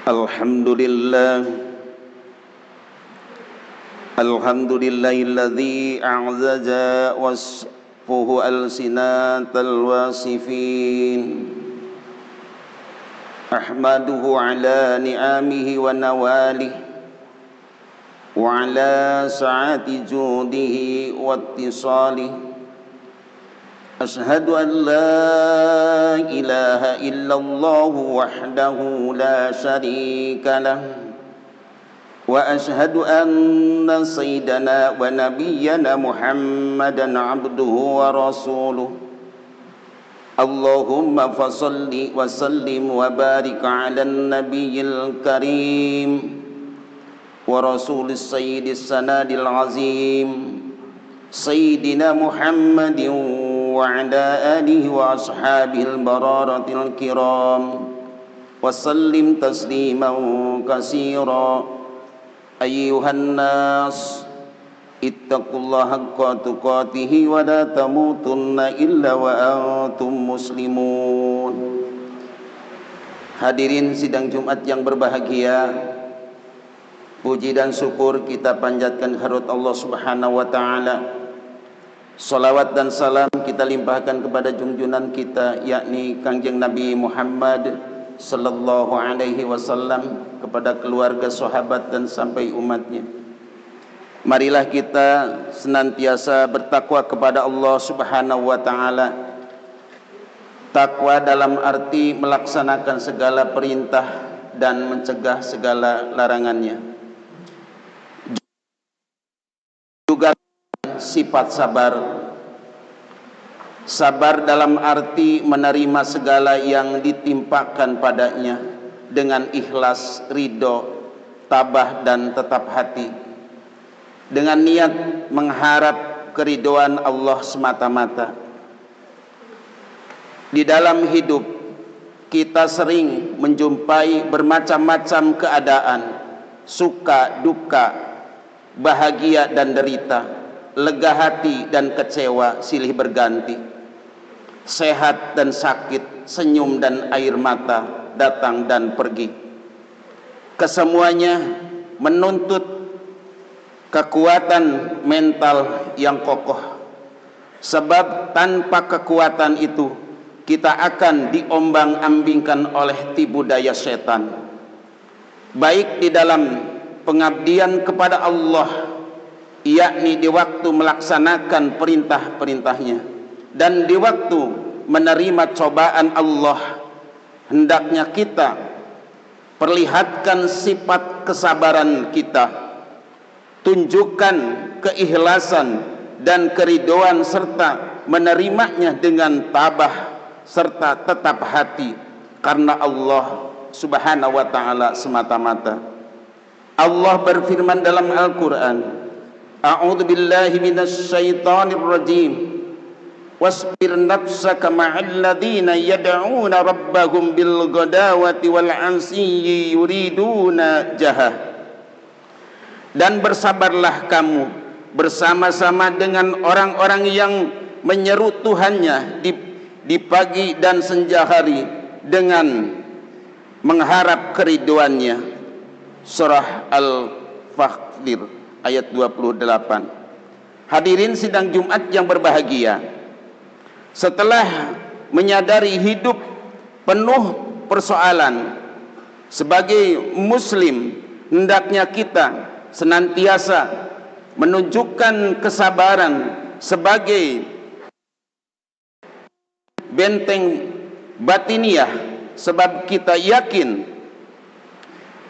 Alhamdulillah, alhamdulillahilladzi a'zaza wasfuhu alsinatal wasifin. Ahmaduhu ala ni'amihi wa nawalihi wa ala sa'ati judihi wa ittisalihi. Ashhadu an la ilaha illallah wahdahu la syarika lah, wa ashhadu anna sayyidana wa nabiyyana Muhammadan abduhu wa rasuluh. Allahumma fasalli wa sallim wa barik ala nabiyil karim wa rasulis sayyidis sanadil azim sayyidina Muhammadin wa ala alihi wa ashabihil bararatil kiram wa sallim tasliman katsira. Ayyuhan nas ittaqullaha haqqa tuqatih wa la tamutunna illa wa antum muslimun. Hadirin sidang Jumat yang berbahagia, puji dan syukur kita panjatkan kehadirat Allah Subhanahu wa taala. Salawat dan salam kita limpahkan kepada junjungan kita, yakni Kangjeng Nabi Muhammad sallallahu alaihi wasallam, kepada keluarga, sahabat dan sampai umatnya. Marilah kita senantiasa bertakwa kepada Allah Subhanahu wa taala. Takwa dalam arti melaksanakan segala perintah dan mencegah segala larangannya. Juga sifat sabar. Sabar dalam arti menerima segala yang ditimpakan padanya dengan ikhlas, ridho, tabah dan tetap hati, dengan niat mengharap keridhaan Allah semata-mata. Di dalam hidup kita sering menjumpai bermacam-macam keadaan, suka, duka, bahagia dan derita, lega hati dan kecewa silih berganti, sehat dan sakit, senyum dan air mata, datang dan pergi. Kesemuanya menuntut kekuatan mental yang kokoh, sebab tanpa kekuatan itu kita akan diombang-ambingkan oleh tipu daya setan, baik di dalam pengabdian kepada Allah, yakni di waktu melaksanakan perintah-perintahnya, dan di waktu menerima cobaan Allah. Hendaknya kita perlihatkan sifat kesabaran kita, tunjukkan keikhlasan dan keridhaan serta menerimanya dengan tabah serta tetap hati karena Allah Subhanahu wa taala semata-mata. Allah berfirman dalam Al-Qur'an, A'udzu billahi minasy syaithanir rajim. Wasbir nafsaka ma'al ladzina yad'una rabbahum bil ghadawati wal 'ashiyyi yuriduna jahah. Dan bersabarlah kamu bersama-sama dengan orang-orang yang menyeru Tuhannya di pagi dan senja hari dengan mengharap keridhoannya. Surah Al-Fathir ayat 28. Hadirin sidang Jumat yang berbahagia, setelah menyadari hidup penuh persoalan, sebagai muslim hendaknya kita senantiasa menunjukkan kesabaran sebagai benteng batiniah, sebab kita yakin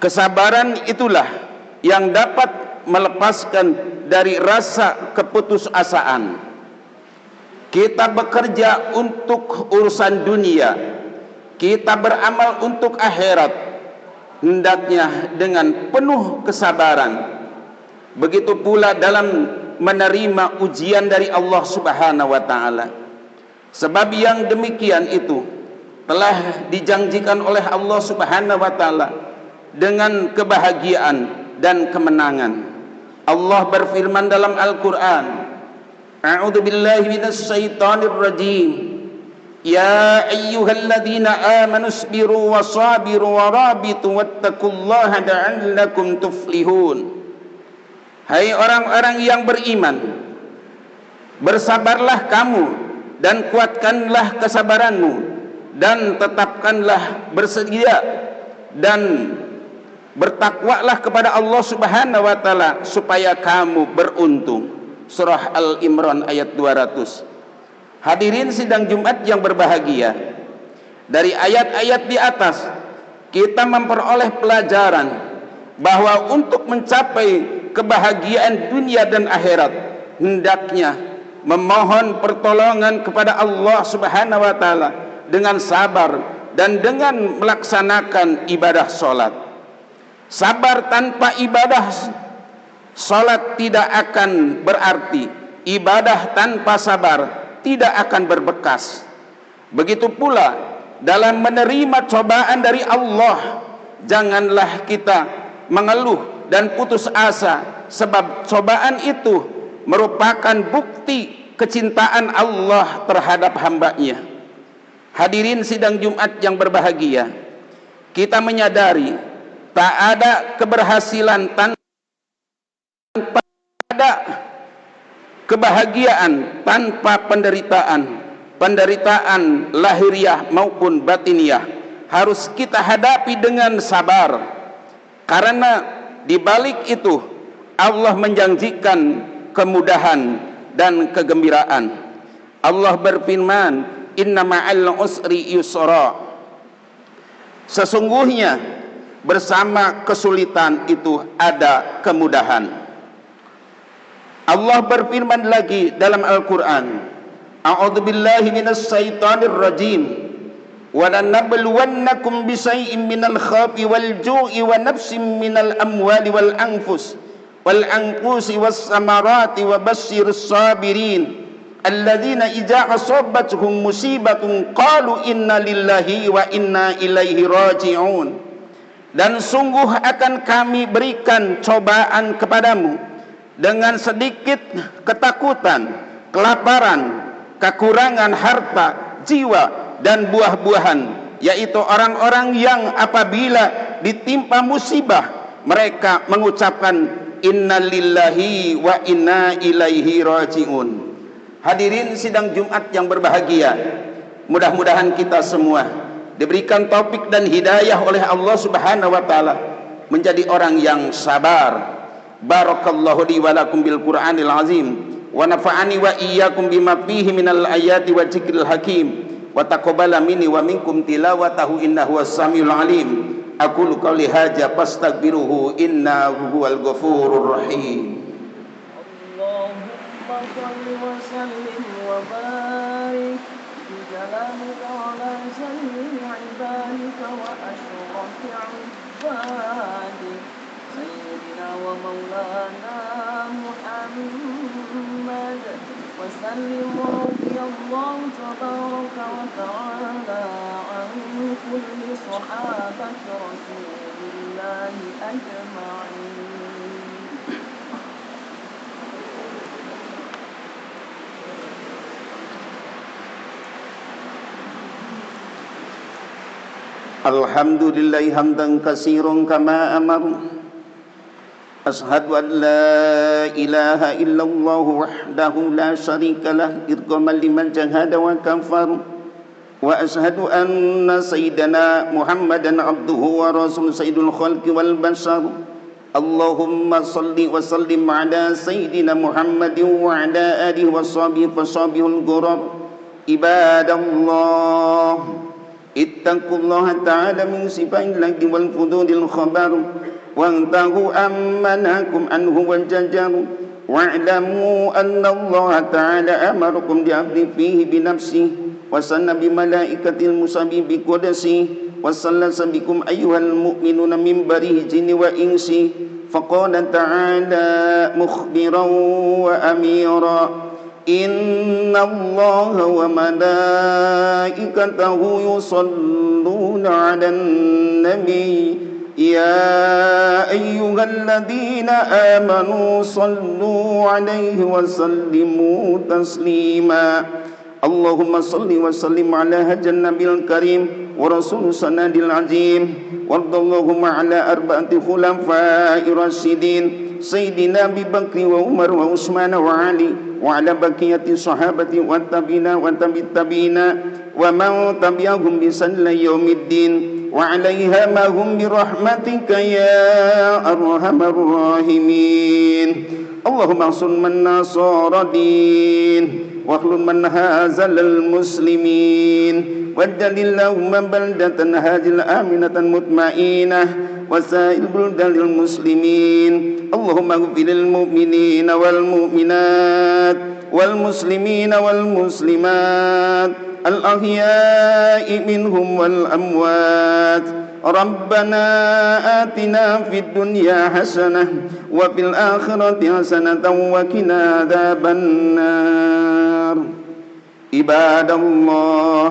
kesabaran itulah yang dapat melepaskan dari rasa keputusasaan. Kita bekerja untuk urusan dunia, kita beramal untuk akhirat, hendaknya dengan penuh kesabaran. Begitu pula dalam menerima ujian dari Allah Subhanahu wa taala, sebab yang demikian itu telah dijanjikan oleh Allah Subhanahu wa taala dengan kebahagiaan dan kemenangan. Allah berfirman dalam Al-Qur'an, A'udzu billahi minasy syaithanir rajim. Ya ayyuhalladzina amanu isbiru wasabiru warabitu wattaqullaha la'allakum tuflihun. Hai orang-orang yang beriman, bersabarlah kamu dan kuatkanlah kesabaranmu dan tetapkanlah bersedia dan bertakwalah kepada Allah Subhanahu wa taala supaya kamu beruntung. Surah Al-Imran ayat 200. Hadirin sidang Jumat yang berbahagia, dari ayat-ayat di atas kita memperoleh pelajaran bahwa untuk mencapai kebahagiaan dunia dan akhirat hendaknya memohon pertolongan kepada Allah Subhanahu wa taala dengan sabar dan dengan melaksanakan ibadah salat. Sabar tanpa ibadah salat tidak akan berarti, ibadah tanpa sabar tidak akan berbekas. Begitu pula dalam menerima cobaan dari Allah, janganlah kita mengeluh dan putus asa, sebab cobaan itu merupakan bukti kecintaan Allah terhadap hambanya. Hadirin sidang Jumat yang berbahagia, kita menyadari tak ada keberhasilan tanpa ada kebahagiaan tanpa penderitaan lahiriah maupun batiniah harus kita hadapi dengan sabar, karena di balik itu Allah menjanjikan kemudahan dan kegembiraan. Allah berfirman, inna ma'al usri yusra, sesungguhnya bersama kesulitan itu ada kemudahan. Allah berfirman lagi dalam Al-Quran, a'udzubillahi minasyaitonir rajim, wa lanabluwannakum bisay'in minal khawfi wal ju'i wa nafsin minal amwali wal anfusi was samarati wa basyirus sabirin alladzina idza asabatuhum musibatun qalu inna lillahi wa inna ilaihi raji'un. Dan sungguh akan kami berikan cobaan kepadamu dengan sedikit ketakutan, kelaparan, kekurangan harta, jiwa, dan buah-buahan, yaitu orang-orang yang apabila ditimpa musibah mereka mengucapkan inna lillahi wa inna ilaihi raji'un. Hadirin sidang Jumat yang berbahagia, mudah-mudahan kita semua diberikan taufik dan hidayah oleh Allah Subhanahu wa taala menjadi orang yang sabar. Barakallahu li wa lakum bil Qur'anil azim wa nafa'ani wa iyyakum bima fihi minal ayati wa dzikril hakim wa taqabbala minni wa minkum tilawatahu innahu was-samiul alim. Aqulu qouli hadza fastaghfiruhu innahu huwal ghafurur rahim. Allahumma shalli wa sallim wa barik bi kalamika ala salli ibadika wa ashrafil ibadi sayyidina wa maulana Muhammad wa sallim radiyallahu tabaraka wa ta'ala an kulli sahabati rasulillahi ajma'in. Alhamdulillahi hamdan katsiran kama amar. Ashhadu an la ilaha illallah wahdahu la syarika lah irghaman liman jahada wa kafar. Wa ashhadu anna sayyidana Muhammadan abduhu wa rasul sayyidul khalqi wal bashar. Allahumma salli wa sallim ala sayyidina Muhammadin wa ala alihi wa sahbihi fasabihul ghurar. Ibadallah, ittaqullaha ta'ala min sifa'il laghi wal fududil khabar wantahu ammanakum anhu wal jajar wa'lamu anna Allah ta'ala amarakum bi'abdi fihi binafsihi wa sanna bi malaikatil musabbi bi qudsi wa sallasa bikum ayyuhal mu'minuna min barihi jinni wa insi faqala ta'ala mukhbiran wa amira inna Allah wa malaikatahu yusalluna 'alan nabi ya ayyuhalladzina amanu sallu 'alaihi wa sallimu taslima. اللهم صل وسلم على هذا النبي الكريم ورسول سند العظيم وارض اللهم على 4 خلفاء راشدين سيدنا أبي بكر وعمر وعثمان وعلي وعلى بقية الصحابة والتابعين والتابعين ومن تبعهم بإحسان إلى يوم الدين وعليها ما هم برحمتك يا أرحم الراحمين اللهم انصر من نصر الدين واخذل من هازل المسلمين واجعل اللهم بلدة هذه آمنة مطمئنة وسائر بلدان المسلمين اللهم اغفر للمؤمنين والمؤمنات والمسلمين والمسلمات الأحياء منهم والأموات ربنا آتنا في الدنيا حسنة وفي الآخرة حسنة وقنا عذاب النار عباد الله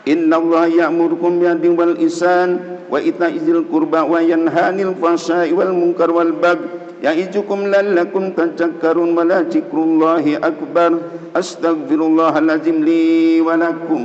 إن الله يأمركم بالعدل والإحسان وإيتاء ذي القربى وينهى عن الفحشاء والمنكر والبغي يعظكم لعلكم تذكرون ولذكر الله أكبر أستغفر الله العظيم لي ولكم